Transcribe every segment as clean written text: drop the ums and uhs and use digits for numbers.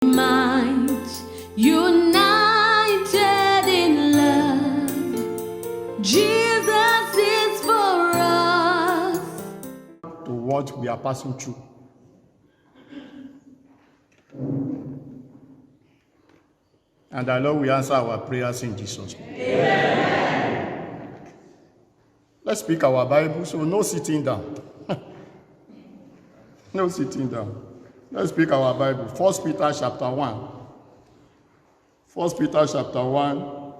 Minds united in love, Jesus is for us. To what we are passing through. And the Lord will answer our prayers in Jesus' name. Amen. Let's speak our Bible, so no sitting down. No sitting down. Let's speak our Bible. 1 Peter chapter 1. 1 Peter chapter 1,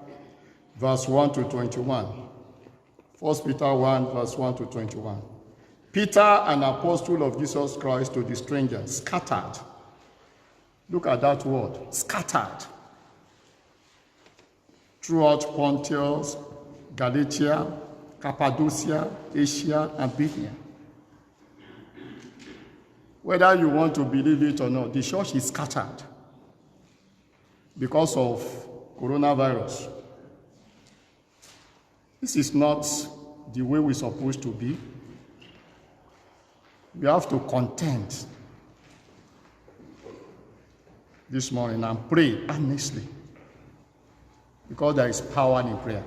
verse 1 to 21. 1 Peter 1, verse 1 to 21. Peter, an apostle of Jesus Christ, to the strangers, scattered. Look at that word, scattered. Throughout Pontus, Galatia, Cappadocia, Asia, and Bithynia. Whether you want to believe it or not, the church is scattered because of coronavirus. This is not the way we're supposed to be. We have to contend this morning and pray earnestly because there is power in prayer.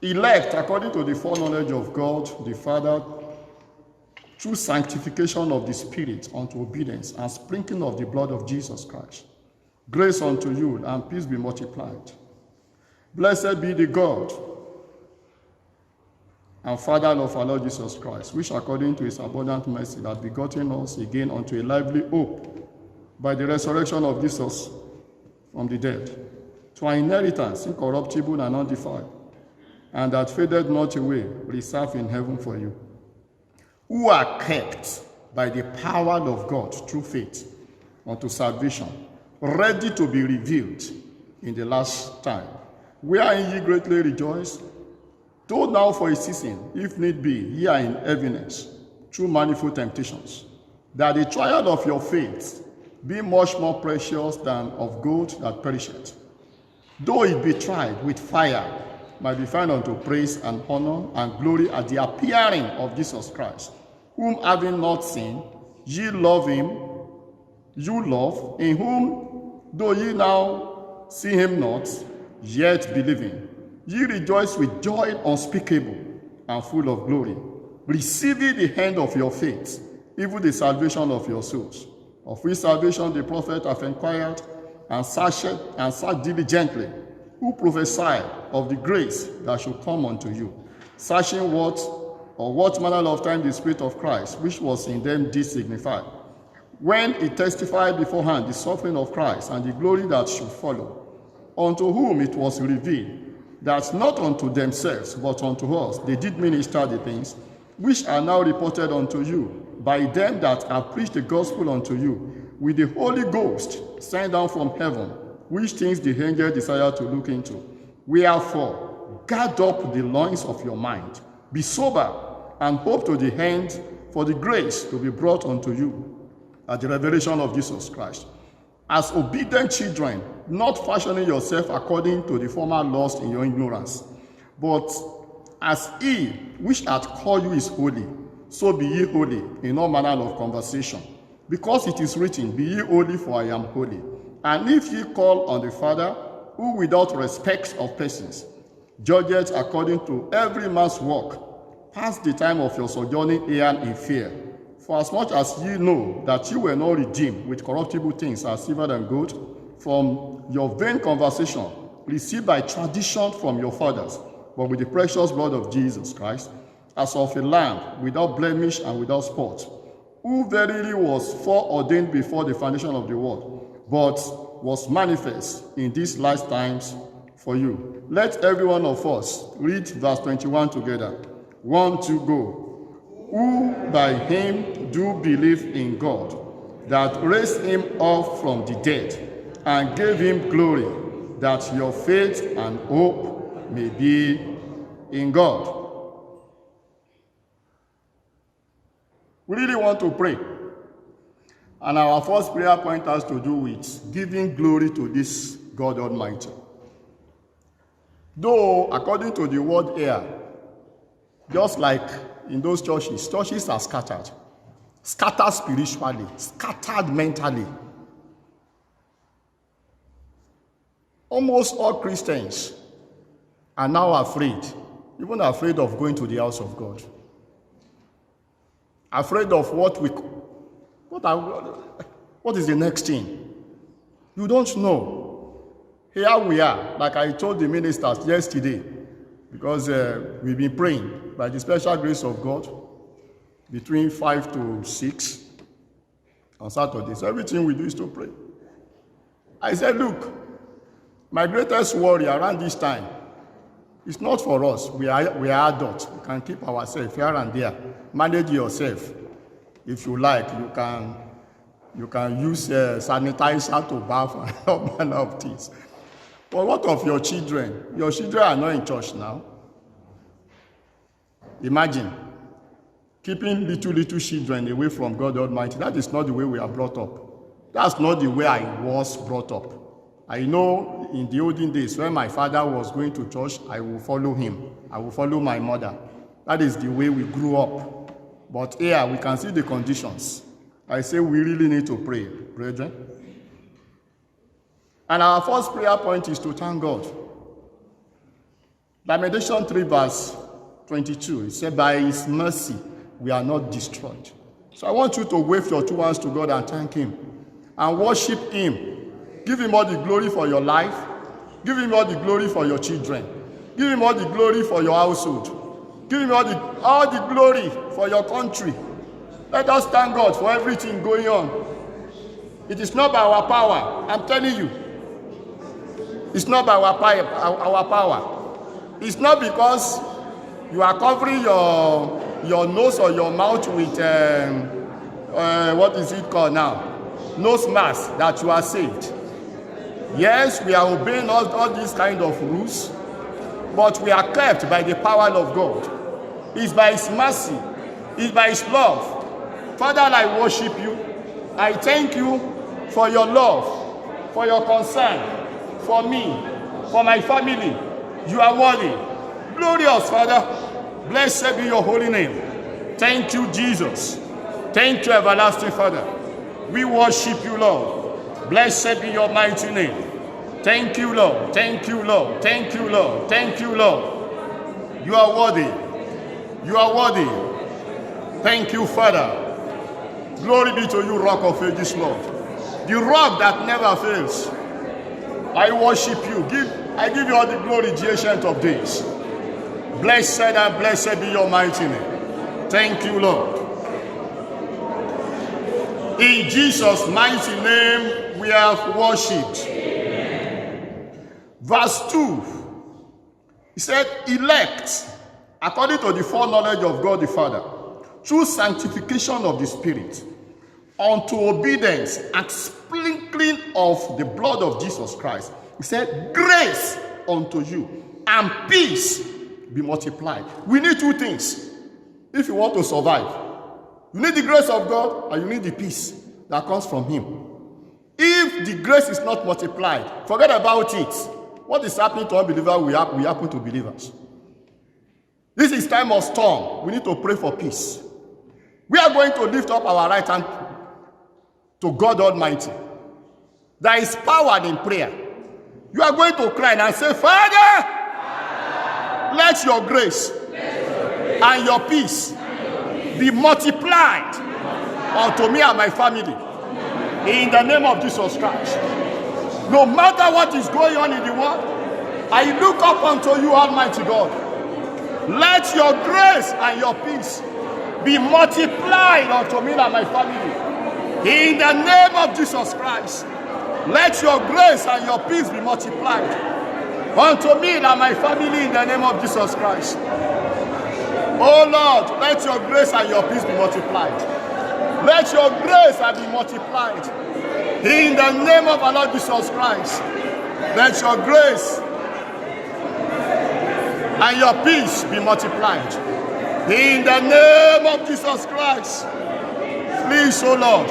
Elect according to the foreknowledge of God the Father, through sanctification of the Spirit unto obedience and sprinkling of the blood of Jesus Christ. Grace unto you and peace be multiplied. Blessed be the God and Father of our Lord Jesus Christ, which according to his abundant mercy hath begotten us again unto a lively hope by the resurrection of Jesus from the dead, to an inheritance incorruptible and undefiled, and that fadeth not away, reserved in heaven for you, who are kept by the power of God through faith unto salvation, ready to be revealed in the last time. Wherein ye greatly rejoice, though now for a season, if need be, ye are in heaviness, through manifold temptations, that the trial of your faith be much more precious than of gold that perisheth, though it be tried with fire, might be found unto praise and honor and glory at the appearing of Jesus Christ, whom having not seen, ye love him, you love, in whom, though ye now see him not, yet believing, ye rejoice with joy unspeakable and full of glory, receiving the end of your faith, even the salvation of your souls, of which salvation the prophet hath inquired and searched diligently, who prophesied of the grace that should come unto you, searching what manner of time the Spirit of Christ, which was in them, did signify, when he testified beforehand the suffering of Christ and the glory that should follow, unto whom it was revealed, that not unto themselves, but unto us, they did minister the things which are now reported unto you by them that have preached the gospel unto you, with the Holy Ghost sent down from heaven, which things the angel desire to look into. Wherefore, guard up the loins of your mind, be sober, and hope to the end for the grace to be brought unto you at the revelation of Jesus Christ. As obedient children, not fashioning yourself according to the former lust in your ignorance, but as he which hath called you is holy, so be ye holy in all manner of conversation. Because it is written, be ye holy, for I am holy. And if ye call on the Father, who without respect of persons judgeth according to every man's work, pass the time of your sojourning here in fear. For as much as ye know that ye were not redeemed with corruptible things as silver and gold, from your vain conversation, received by tradition from your fathers, but with the precious blood of Jesus Christ, as of a lamb, without blemish and without spot, who verily was foreordained before the foundation of the world, but was manifest in these last times for you. Let every one of us read verse 21 together. 1, 2, go. Who by him do believe in God, that raised him up from the dead, and gave him glory, that your faith and hope may be in God. We really want to pray. And our first prayer point has to do with giving glory to this God Almighty. Though, according to the word here, just like in those churches are scattered. Scattered spiritually, scattered mentally, Almost all Christians are now afraid, even afraid of going to the house of God. Afraid of what is the next thing? You don't know. Here we are, like I told the ministers yesterday, because we've been praying by the special grace of God between 5 to 6 on Saturdays. So everything we do is to pray. I said, look, my greatest worry around this time is not for us. We are adults. We can keep ourselves here and there. Manage yourself. If you like, you can use sanitizer to bath and all manner of things. But what of your children? Your children are not in church now. Imagine keeping little children away from God Almighty. That is not the way we are brought up. That's not the way I was brought up. I know in the olden days when my father was going to church, I will follow him. I will follow my mother. That is the way we grew up. But here we can see the conditions. I say we really need to pray, brethren. And our first prayer point is to thank God. Lamentation 3 verse 22, it said, by his mercy we are not destroyed. So I want you to wave your two hands to God and thank him and worship him. Give him all the glory for your life. Give him all the glory for your children. Give him all the glory for your household. Give him all the glory for your country. Let us thank God for everything going on. It is not by our power. I'm telling you. It's not by our power. It's not because you are covering your nose or your mouth with, what is it called now? Nose mask that you are saved. Yes, we are obeying all these kind of rules, but we are kept by the power of God. It's by his mercy. It's by his love. Father, I worship you. I thank you for your love, for your concern, for me, for my family. You are worthy. Glorious Father, blessed be your holy name. Thank you, Jesus. Thank you, everlasting Father. We worship you, Lord. Blessed be your mighty name. Thank you, Lord. Thank you, Lord. Thank you, Lord. Thank you, Lord. You are worthy. You are worthy. Thank you, Father. Glory be to you, Rock of Ages, Lord. The rock that never fails. I worship you. I give you all the glory, the Ancient of Days. Blessed and blessed be your mighty name. Thank you, Lord. In Jesus' mighty name, we have worshipped. Amen. Verse 2, he said, elect, according to the foreknowledge of God the Father, through sanctification of the Spirit, unto obedience and sprinkling of the blood of Jesus Christ. He said, grace unto you and peace be multiplied. We need two things if you want to survive. You need the grace of God and you need the peace that comes from him. If the grace is not multiplied, forget about it. What is happening to unbelievers will happen to believers. This is time of storm. We need to pray for peace. We are going to lift up our right hand to God Almighty. There is power in prayer. You are going to cry and say, Father, let your grace and your peace be multiplied unto me and my family. In the name of Jesus Christ. No matter what is going on in the world, I look up unto you, Almighty God. Let your grace and your peace be multiplied unto me and my family. In the name of Jesus Christ. Let your grace and your peace be multiplied unto me and my family in the name of Jesus Christ. Oh Lord, let your grace and your peace be multiplied. Let your grace be multiplied. In the name of our Lord Jesus Christ. Let your grace and your peace be multiplied. In the name of Jesus Christ. Please, oh Lord,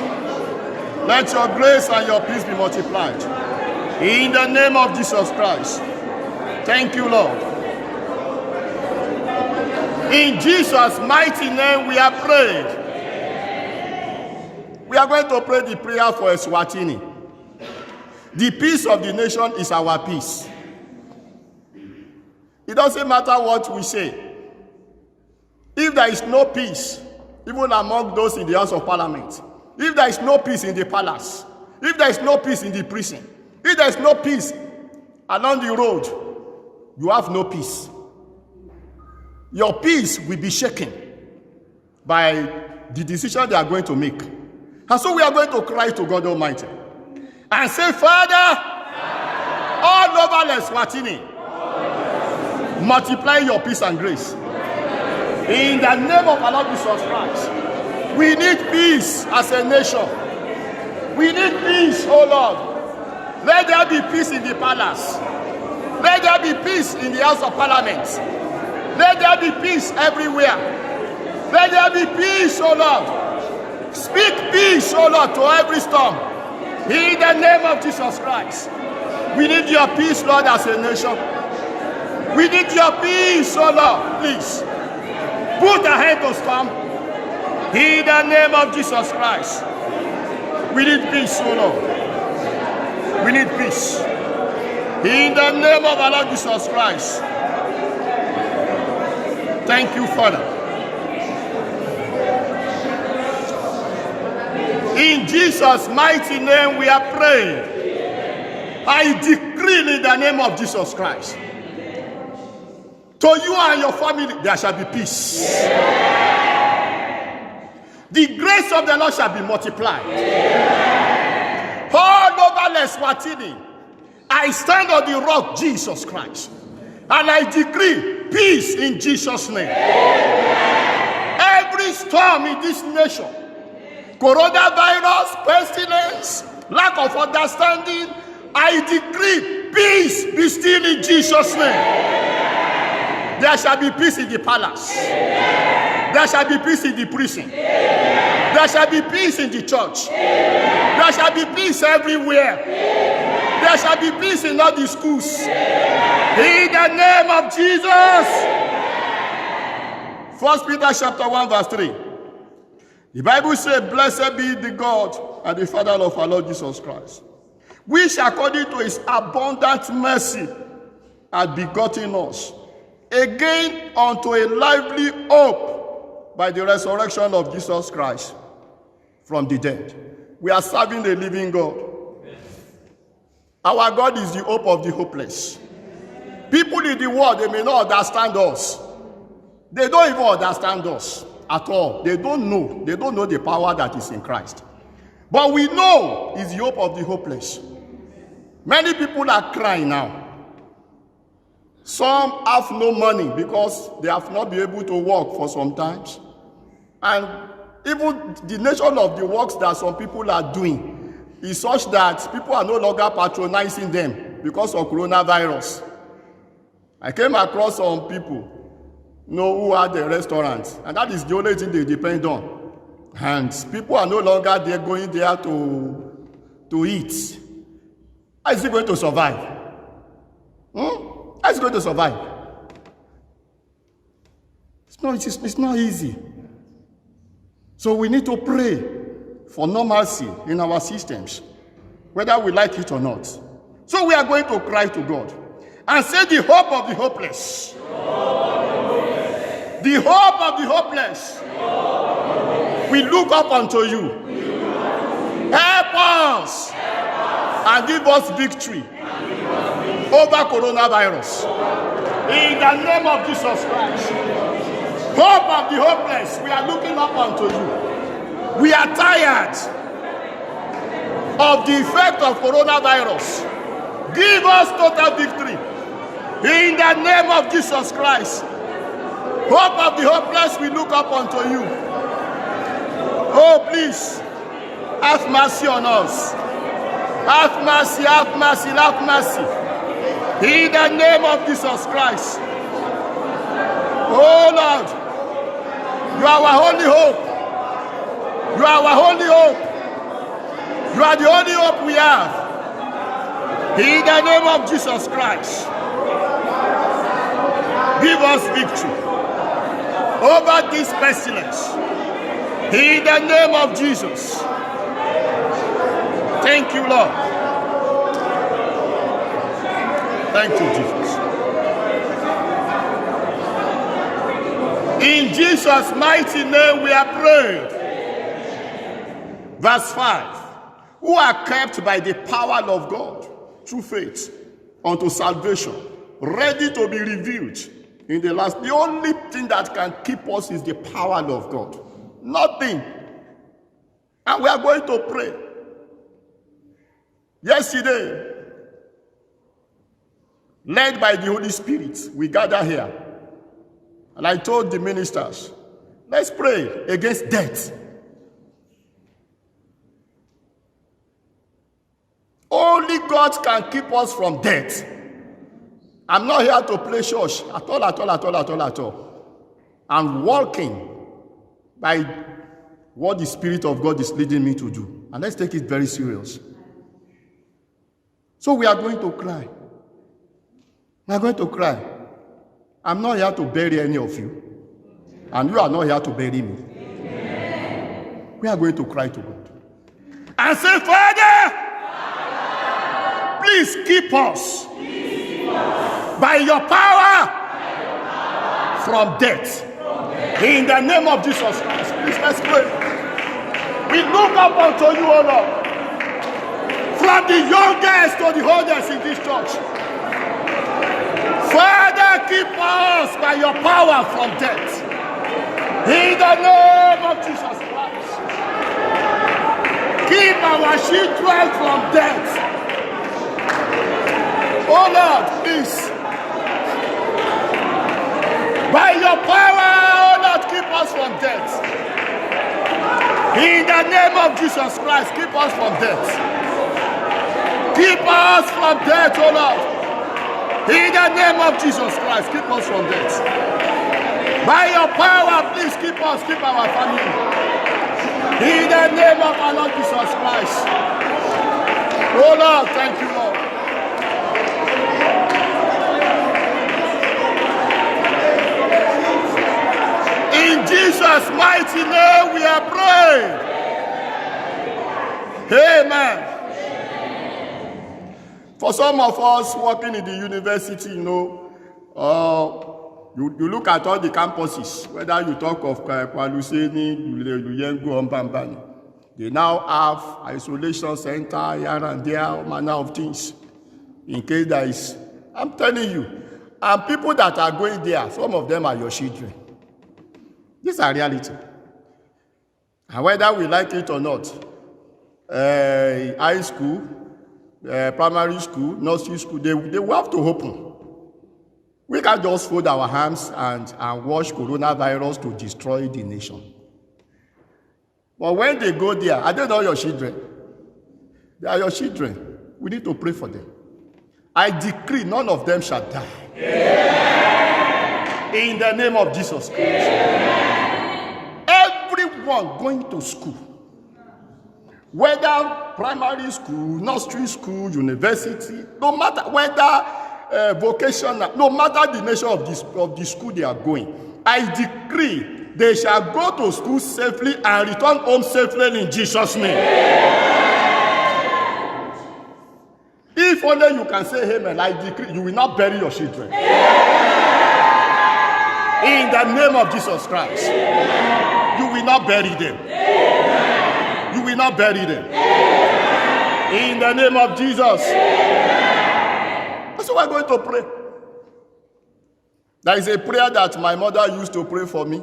let your grace and your peace be multiplied. In the name of Jesus Christ. Thank you, Lord. In Jesus' mighty name we are prayed. We are going to pray the prayer for Eswatini. The peace of the nation is our peace. It doesn't matter what we say. If there is no peace, even among those in the House of Parliament, if there is no peace in the palace, if there is no peace in the prison, if there is no peace along the road, you have no peace. Your peace will be shaken by the decision they are going to make. And so we are going to cry to God Almighty and say, Father, all over Eswatini, multiply your peace and grace. In the name of our Lord Jesus Christ, we need peace as a nation. We need peace, oh Lord. Let there be peace in the palace. Let there be peace in the House of Parliament. Let there be peace everywhere. Let there be peace, oh Lord. Speak peace, oh Lord, to every storm. In the name of Jesus Christ. We need your peace, Lord, as a nation. We need your peace, oh Lord, please. Put a hand to storm. In the name of Jesus Christ. We need peace, oh Lord. We need peace. In the name of our Lord Jesus Christ. Thank you, Father. In Jesus' mighty name we are praying. I decree in the name of Jesus Christ. To you and your family, there shall be peace. The grace of the Lord shall be multiplied. All over Eswatini, I stand on the rock, Jesus Christ. And I decree peace in Jesus' name. Every storm in this nation, coronavirus, pestilence, lack of understanding, I decree peace be still in Jesus' name. There shall be peace in the palace. There shall be peace in the prison. There shall be peace in the church. There shall be peace everywhere. There shall be peace in all the schools. In the name of Jesus. 1 Peter chapter 1 verse 3. The Bible says, blessed be the God and the Father of our Lord Jesus Christ, which according to his abundant mercy hath begotten us again unto a lively hope by the resurrection of Jesus Christ from the dead. We are serving a living God. Our God is the hope of the hopeless. People in the world, they may not understand us. They don't even understand us at all. They don't know. They don't know the power that is in Christ. But we know it's the hope of the hopeless. Many people are crying now. Some have no money because they have not been able to work for some times. And even the nature of the works that some people are doing is such that people are no longer patronizing them because of coronavirus. I came across some people, who had a restaurant, and that is the only thing they depend on. And people are no longer there going there to eat. How is he going to survive? How is he going to survive? It's not easy. So we need to pray for normalcy in our systems, whether we like it or not. So we are going to cry to God and say the hope of the hopeless. The hope of the hopeless. We look up unto you. Help us and give us victory over coronavirus. In the name of Jesus Christ. Hope of the hopeless, we are looking up unto you. We are tired of the effect of coronavirus. Give us total victory. In the name of Jesus Christ. Hope of the hopeless, we look up unto you. Oh, please, have mercy on us. Have mercy, have mercy, have mercy. In the name of Jesus Christ. Oh, Lord. You are our only hope. You are our only hope. You are the only hope we have. In the name of Jesus Christ. Give us victory over this pestilence. In the name of Jesus. Thank you, Lord. Thank you, Jesus. In Jesus' mighty name we are praying. Verse 5. Who are kept by the power of God through faith unto salvation, ready to be revealed in the last. The only thing that can keep us is the power of God. Nothing. And we are going to pray. Yesterday, led by the Holy Spirit, we gather here. And I told the ministers, let's pray against death. Only God can keep us from death. I'm not here to play church at all. I'm walking by what the Spirit of God is leading me to do. And let's take it very serious. So we are going to cry. We are going to cry. I'm not here to bury any of you. And you are not here to bury me. Amen. We are going to cry to God. And say, Father, please keep us by your power from death. In the name of Jesus Christ. Please, let's pray. We look up unto you, O Lord. From the youngest to the oldest in this church. Father, keep us by your power from death. In the name of Jesus Christ. Keep our children from death. Oh Lord, please. By your power, oh Lord, keep us from death. In the name of Jesus Christ, keep us from death. Keep us from death, oh Lord. In the name of Jesus Christ, keep us from death. By your power, please keep us, keep our family. In the name of our Lord Jesus Christ. Oh Lord, thank you, Lord. In Jesus' mighty name we are praying. Amen. For some of us working in the university, you look at all the campuses, whether you talk of Kwaluseni, Luyengo, Mbambani. They now have isolation center here and there, all manner of things. In case there is, I'm telling you, and people that are going there, some of them are your children. These are reality. And whether we like it or not, high school, primary school, nursery school, they will have to open. We can't just fold our hands and watch coronavirus to destroy the nation. But when they go there, are they not your children? They are your children. We need to pray for them. I decree none of them shall die. Yeah. In the name of Jesus Christ. Yeah. Everyone going to school, whether primary school, nursery school, university, no matter whether vocational, no matter the nature of the school they are going, I decree they shall go to school safely and return home safely in Jesus' name. Yeah. If only you can say amen, I decree you will not bury your children. Yeah. In the name of Jesus Christ. Yeah. You will not bury them. Yeah. You will not bury them. Yeah. In the name of Jesus. Yeah. So we're going to pray. There is a prayer that my mother used to pray for me.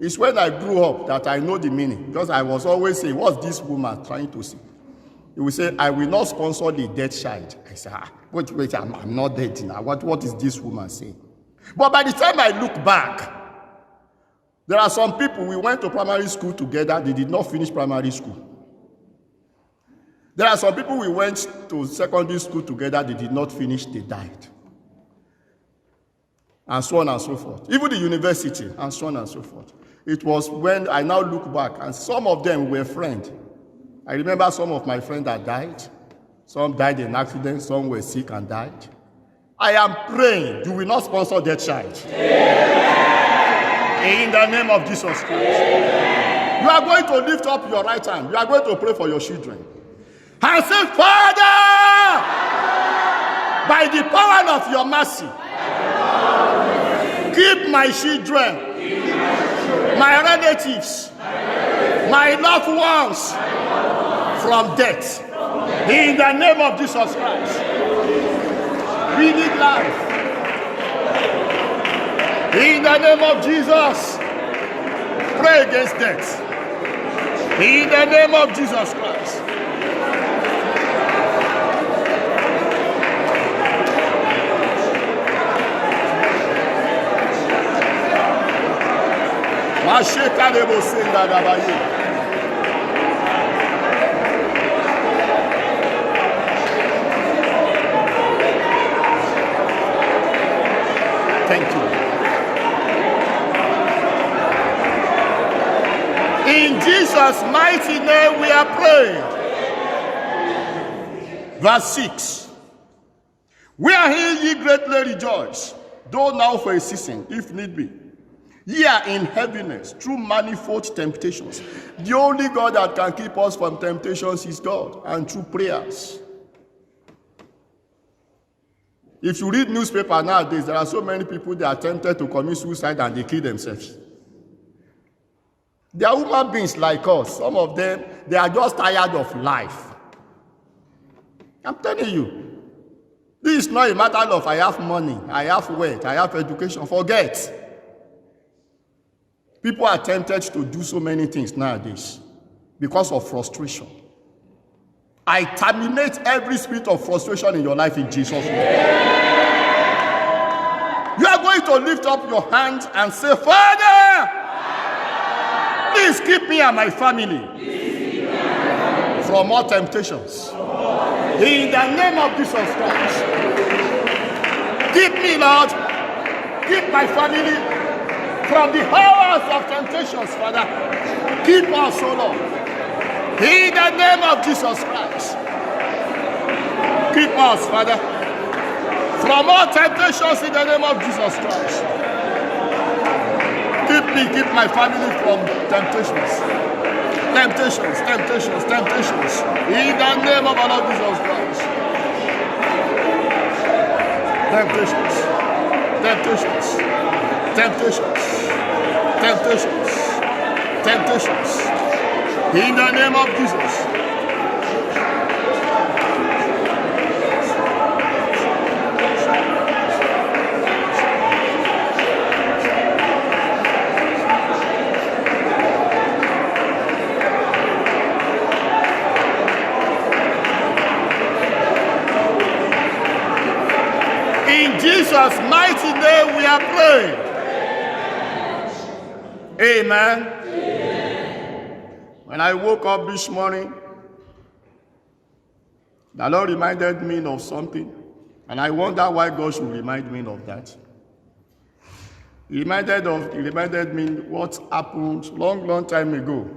It's when I grew up that I know the meaning. Because I was always saying, what's this woman trying to say? He will say, I will not sponsor the dead child. I say, wait, I'm not dead now. What is this woman saying? But by the time I look back, there are some people, we went to primary school together, they did not finish primary school. There are some people we went to secondary school together, they did not finish, they died. And so on and so forth. Even the university, and so on and so forth. It was when I now look back, and some of them were friends. I remember some of my friends that died. Some died in accidents, some were sick and died. I am praying you will not sponsor that child. Yeah. In the name of Jesus Christ. Yeah. You are going to lift up your right hand. You are going to pray for your children. And say, Father, By the power of your mercy, keep my children, my relatives, my loved ones from death. In the name of Jesus Christ. We need life. In the name of Jesus, pray against death. In the name of Jesus Christ. Thank you. In Jesus' mighty name we are praying. Verse 6. Wherein ye greatly rejoice, though now for a season, if need be. Ye are in heaviness through manifold temptations. The only God that can keep us from temptations is God, and through prayers. If you read newspaper nowadays, there are so many people that are tempted to commit suicide and they kill themselves. They are human beings like us. Some of them, they are just tired of life. I'm telling you, this is not a matter of I have money, I have wealth, I have education. Forget. People are tempted to do so many things nowadays because of frustration. I terminate every spirit of frustration in your life in Jesus' name. You are going to lift up your hands and say, Father, please keep me and my family from all temptations. In the name of Jesus Christ. Keep me, Lord. Keep my family from the horrors of temptations, Father. Keep us, O Lord. In the name of Jesus Christ. Keep us, Father, from all temptations in the name of Jesus Christ. Keep me, keep my family from temptations. Temptations. In the name of our Lord Jesus Christ. Temptations. In the name of Jesus. In Jesus' mighty name we are praying. Amen. When I woke up this morning, the Lord reminded me of something, and I wonder why God should remind me of that. He reminded me what happened long time ago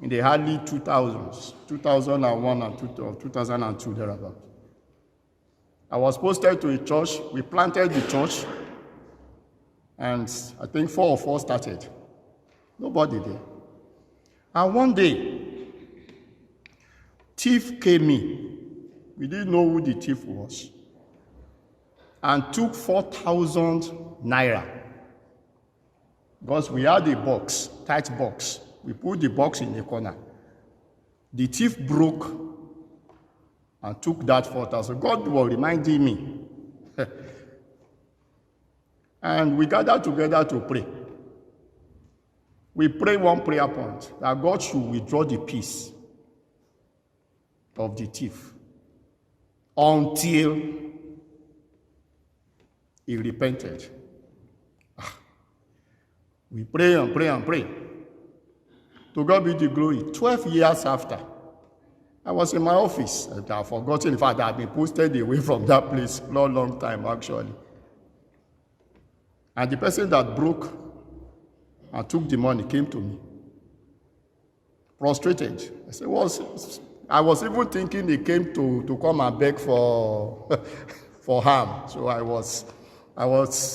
in the early 2000s, 2001 and 2002 thereabout. I was posted to a church. We planted the church, and I think 4 of us started. Nobody there. And one day, thief came in. We didn't know who the thief was. And took 4,000 naira. Because we had a box, tight box. We put the box in the corner. The thief broke and took that 4,000. God was reminding me. And we gathered together to pray. We pray one prayer point, that God should withdraw the peace of the thief until he repented. We pray and pray and pray. To God be the glory. 12 years after, I was in my office. I've forgotten, in fact, I've been posted away from that place a long time, actually. And the person that broke and took the money came to me, prostrated. I was even thinking he came to come and beg for harm. So I was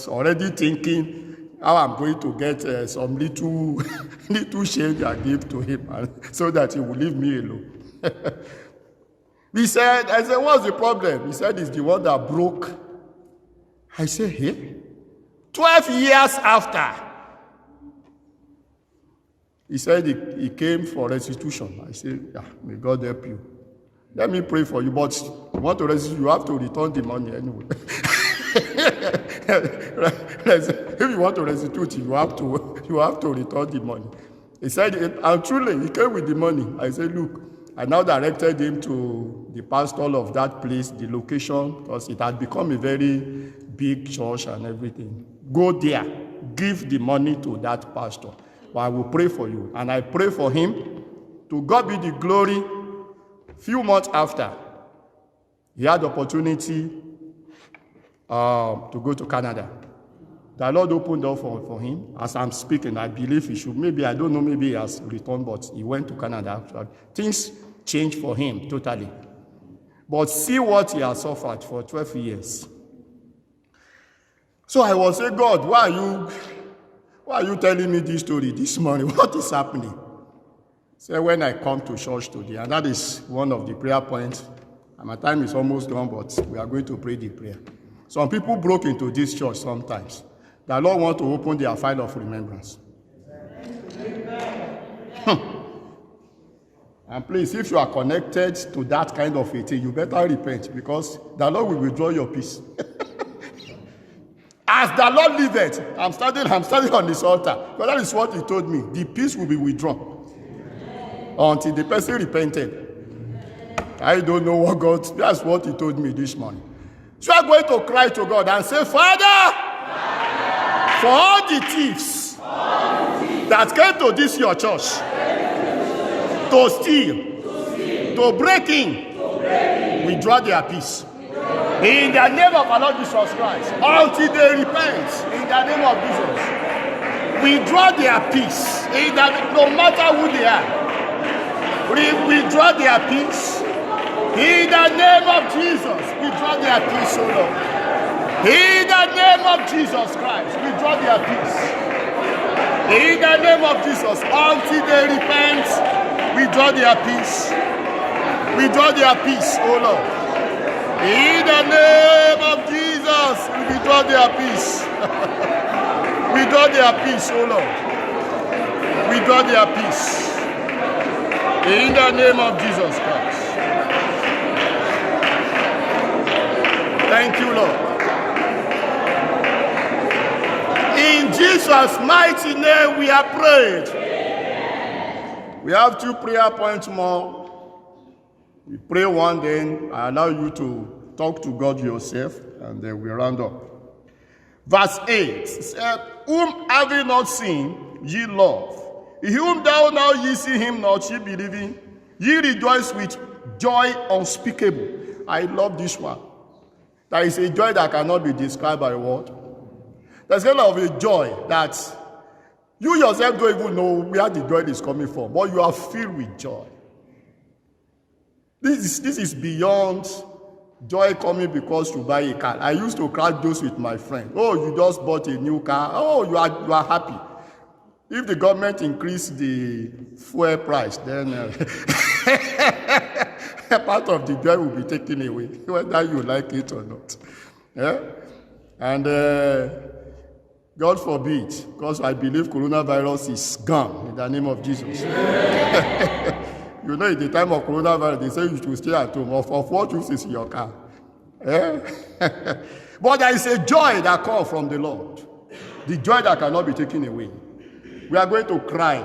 already thinking how I'm going to get some little change I give to him, so that he will leave me alone. I said, what's the problem? He said, it's the one that broke. I said, hey? 12 years after. He said he came for restitution. I said, yeah, may God help you. Let me pray for you, but you want to restitute, you have to return the money anyway. If you want to restitute, you have to return the money. He said, and truly, he came with the money. I said, look, I now directed him to the pastor of that place, the location, because it had become a very big church and everything. Go there, give the money to that pastor. But I will pray for you. And I pray for him. To God be the glory. Few months after, he had the opportunity to go to Canada. The Lord opened door for him. As I'm speaking, I believe he should. Maybe, I don't know, maybe he has returned, but he went to Canada. Things changed for him totally. But see what he has suffered for 12 years. So I was saying, God, why are you telling me this story this morning? What is happening? So when I come to church today, and that is one of the prayer points, and my time is almost done, but we are going to pray the prayer. Some people broke into this church sometimes. The Lord wants to open their file of remembrance. And please, if you are connected to that kind of a thing, you better repent, because the Lord will withdraw your peace. As the Lord liveth, I'm standing on this altar. But that is what he told me. The peace will be withdrawn until the person repented. I don't know what God, that's what he told me this morning. So I'm going to cry to God and say, Father, for all the thieves that came to this your church to steal, to break in, withdraw their peace. In the name of our Lord Jesus Christ, until they repent, in the name of Jesus, withdraw their peace. No matter who they are, withdraw their peace. In the name of Jesus, withdraw their peace, O Lord. In the name of Jesus Christ, withdraw their peace. In the name of Jesus, until they repent, withdraw their peace. Withdraw their peace, O Lord. In the name of Jesus, withdraw their peace. Withdraw their peace, O Lord. Withdraw their peace. In the name of Jesus Christ. Thank you, Lord. In Jesus' mighty name we are prayed. We have 2 prayer points more. We pray one, then I allow you to talk to God yourself, and then we round up. Verse 8 said, whom having not seen, ye love. In whom thou now ye see him not, ye believing, ye rejoice with joy unspeakable. I love this one. There is a joy that cannot be described by a word. There's kind of a joy that you yourself don't even know where the joy is coming from, but you are filled with joy. This is beyond joy coming because you buy a car. I used to crack jokes with my friend. Oh, you just bought a new car. Oh, you are happy. If the government increased the fuel price, then part of the joy will be taken away, whether you like it or not. Yeah? And God forbid, because I believe coronavirus is gone in the name of Jesus. You know, in the time of coronavirus, they say you should stay at home. Of what use is in your car? Eh? But there is a joy that comes from the Lord. The joy that cannot be taken away. We are going to cry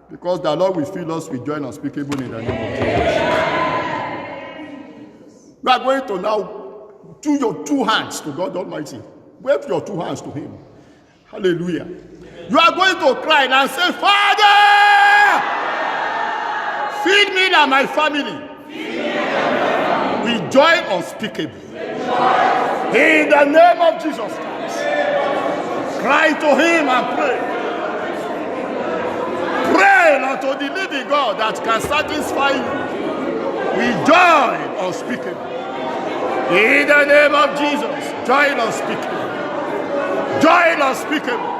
because the Lord will fill us with joy unspeakable in the name of Jesus. We are going to now do your 2 hands to God Almighty. Wave your 2 hands to Him. Hallelujah. You are going to cry and say, Father, feed me and my family with joy unspeakable. In the name of Jesus Christ. Cry to Him and pray. Pray unto the living God that can satisfy you with joy unspeakable. In the name of Jesus, joy unspeakable. Joy unspeakable.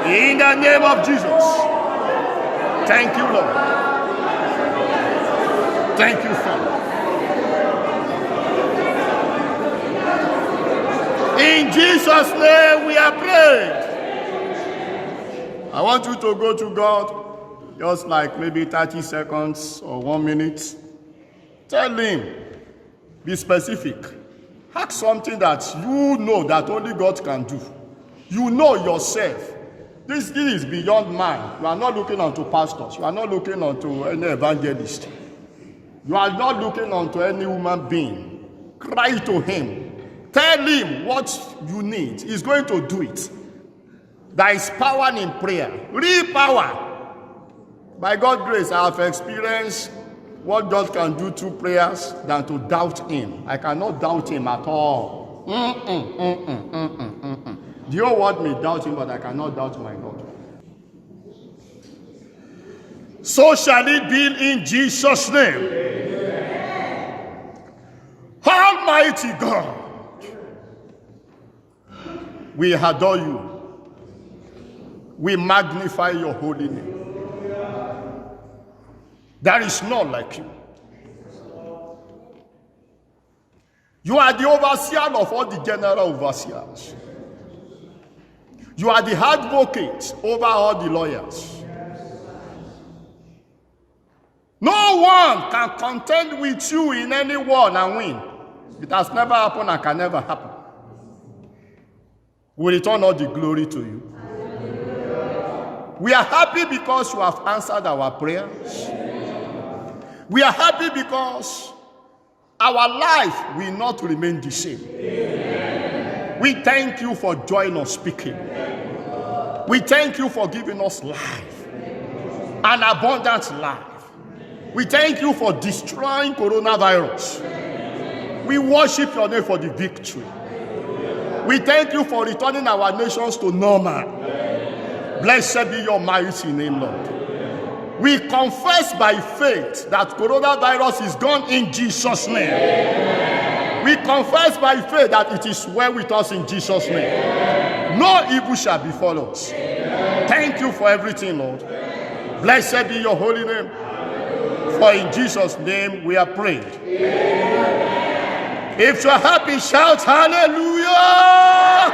In the name of Jesus. Thank you, Lord. Thank you, Father. In Jesus' name we are prayed. I want you to go to God, just like maybe 30 seconds or 1 minute. Tell him, be specific. Ask something that you know that only God can do. You know yourself. This is beyond man. You are not looking unto pastors. You are not looking unto any evangelist. You are not looking unto any human being. Cry to him. Tell him what you need. He's going to do it. There is power in prayer. Real power. By God's grace, I have experienced what God can do through prayers than to doubt him. I cannot doubt him at all. The whole world may doubt him, but I cannot doubt my God. So shall it be in Jesus' name. Amen. Almighty God, we adore you. We magnify your holy name. There is none like you. You are the overseer of all the general overseers. You are the advocate over all the lawyers. No one can contend with you in any war and win. It has never happened and can never happen. We return all the glory to you. We are happy because you have answered our prayers. We are happy because our life will not remain the same. We thank you for joining us speaking. We thank you for giving us life, an abundant life. We thank you for destroying coronavirus. We worship your name for the victory. We thank you for returning our nations to normal. Blessed be your mighty name, Lord. We confess by faith that coronavirus is gone in Jesus' name. We confess by faith that it is well with us in Jesus' name. No evil shall befall us. Thank you for everything, Lord. Blessed be your holy name. For in Jesus' name we are prayed. If you're happy, shout hallelujah.